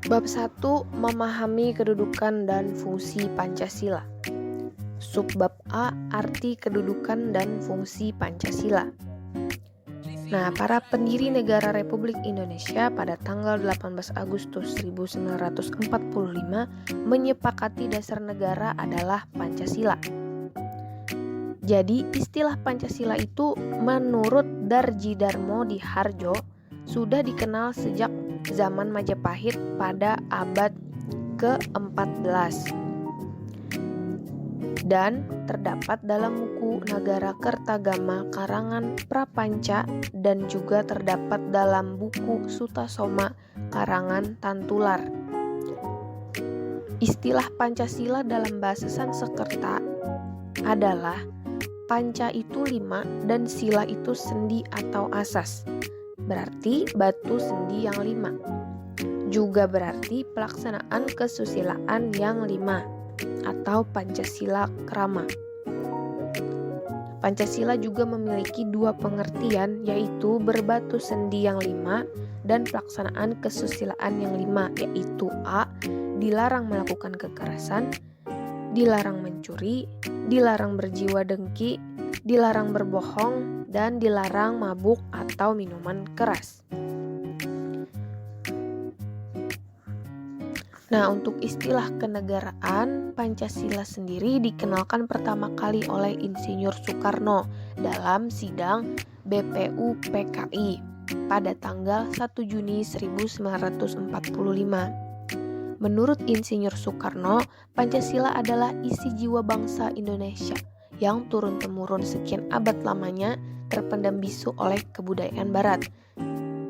Bab 1. Memahami kedudukan dan fungsi Pancasila. Subbab A. Arti kedudukan dan fungsi Pancasila. Nah, para pendiri negara Republik Indonesia pada tanggal 18 Agustus 1945 menyepakati dasar negara adalah Pancasila. Jadi, istilah Pancasila itu menurut Darji Darmo di Harjo sudah dikenal sejak zaman Majapahit pada abad ke-14 dan terdapat dalam buku Nagara Kertagama karangan Prapanca dan juga terdapat dalam buku Sutasoma karangan Tantular. Istilah Pancasila dalam bahasa Sanskerta adalah panca itu 5 dan sila itu sendi atau asas. Berarti batu sendi yang 5. Juga berarti pelaksanaan kesusilaan yang 5 atau Pancasila Krama. Pancasila juga memiliki 2 pengertian, yaitu berbatu sendi yang 5 dan pelaksanaan kesusilaan yang 5, yaitu A. Dilarang melakukan kekerasan, dilarang mencuri, dilarang berjiwa dengki, dilarang berbohong, dan dilarang mabuk atau minuman keras. Nah, untuk istilah kenegaraan, Pancasila sendiri dikenalkan pertama kali oleh Insinyur Soekarno dalam sidang BPUPKI pada tanggal 1 Juni 1945. Menurut Insinyur Soekarno, Pancasila adalah isi jiwa bangsa Indonesia yang turun-temurun sekian abad lamanya terpendam bisu oleh kebudayaan Barat.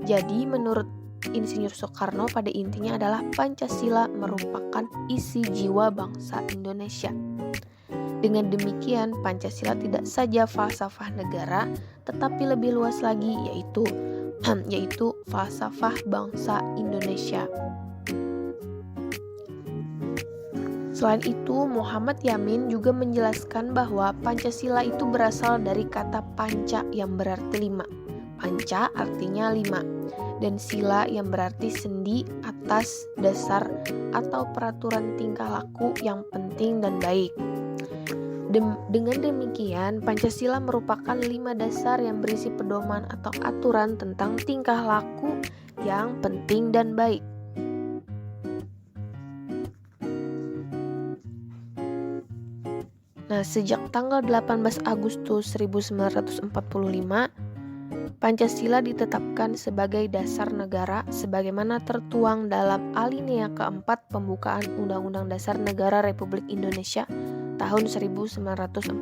Jadi menurut Insinyur Soekarno pada intinya adalah Pancasila merupakan isi jiwa bangsa Indonesia. Dengan demikian, Pancasila tidak saja falsafah negara, tetapi lebih luas lagi yaitu falsafah bangsa Indonesia. Selain itu, Muhammad Yamin juga menjelaskan bahwa Pancasila itu berasal dari kata panca yang berarti 5. Panca artinya 5, dan sila yang berarti sendi, atas, dasar, atau peraturan tingkah laku yang penting dan baik. Dengan demikian, Pancasila merupakan 5 dasar yang berisi pedoman atau aturan tentang tingkah laku yang penting dan baik. Nah, sejak tanggal 18 Agustus 1945, Pancasila ditetapkan sebagai dasar negara sebagaimana tertuang dalam alinea keempat pembukaan Undang-Undang Dasar Negara Republik Indonesia tahun 1945.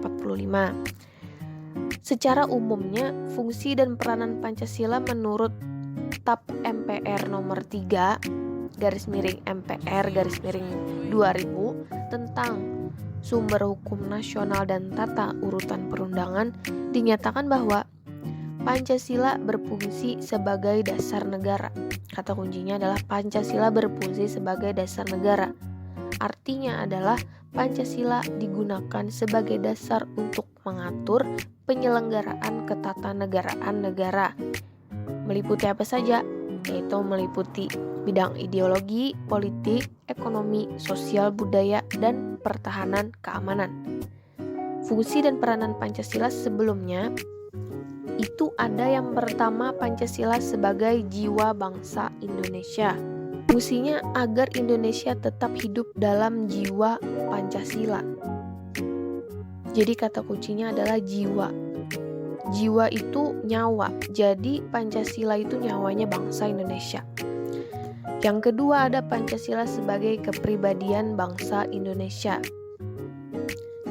Secara umumnya, fungsi dan peranan Pancasila menurut TAP MPR nomor 3 /MPR 2000 tentang sumber hukum nasional dan tata urutan perundangan dinyatakan bahwa Pancasila berfungsi sebagai dasar negara. Kata kuncinya adalah Pancasila berfungsi sebagai dasar negara. Artinya adalah Pancasila digunakan sebagai dasar untuk mengatur penyelenggaraan ketatanegaraan negara. Meliputi apa saja? Yaitu meliputi bidang ideologi, politik, ekonomi, sosial, budaya, dan pertahanan keamanan. Fungsi dan peranan Pancasila sebelumnya itu ada yang pertama, Pancasila sebagai jiwa bangsa Indonesia. Fungsinya agar Indonesia tetap hidup dalam jiwa Pancasila. Jadi kata kuncinya adalah jiwa. Jiwa itu nyawa. Jadi Pancasila itu nyawanya bangsa Indonesia. Yang kedua ada Pancasila sebagai kepribadian bangsa Indonesia.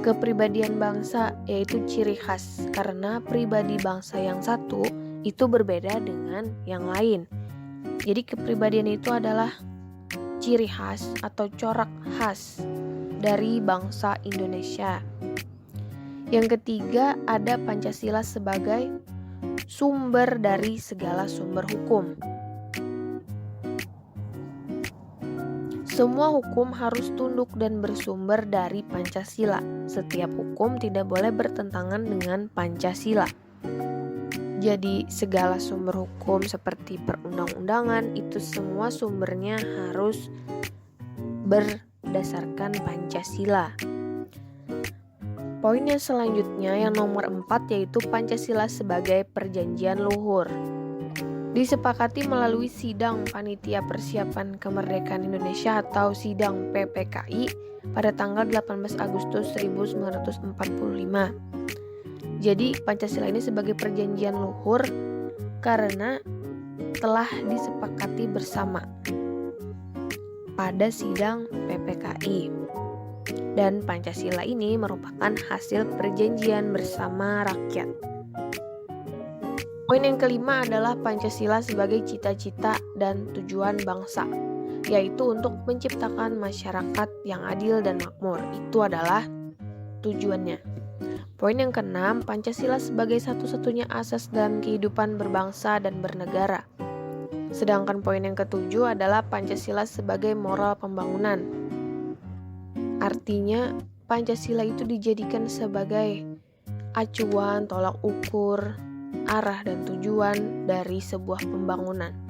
Kepribadian bangsa yaitu ciri khas, karena pribadi bangsa yang satu itu berbeda dengan yang lain. Jadi kepribadian itu adalah ciri khas atau corak khas dari bangsa Indonesia. Yang ketiga ada Pancasila sebagai sumber dari segala sumber hukum. Semua hukum harus tunduk dan bersumber dari Pancasila. Setiap hukum tidak boleh bertentangan dengan Pancasila. Jadi segala sumber hukum seperti perundang-undangan itu semua sumbernya harus berdasarkan Pancasila. Poin yang selanjutnya yang nomor 4 yaitu Pancasila sebagai perjanjian luhur. Disepakati melalui Sidang Panitia Persiapan Kemerdekaan Indonesia atau Sidang PPKI pada tanggal 18 Agustus 1945. Jadi Pancasila ini sebagai perjanjian luhur karena telah disepakati bersama pada Sidang PPKI. Dan Pancasila ini merupakan hasil perjanjian bersama rakyat. Poin yang kelima adalah Pancasila sebagai cita-cita dan tujuan bangsa, yaitu untuk menciptakan masyarakat yang adil dan makmur. Itu adalah tujuannya. Poin yang keenam, Pancasila sebagai satu-satunya asas dalam kehidupan berbangsa dan bernegara. Sedangkan poin yang ketujuh adalah Pancasila sebagai moral pembangunan. Artinya, Pancasila itu dijadikan sebagai acuan, tolak ukur, arah dan tujuan dari sebuah pembangunan.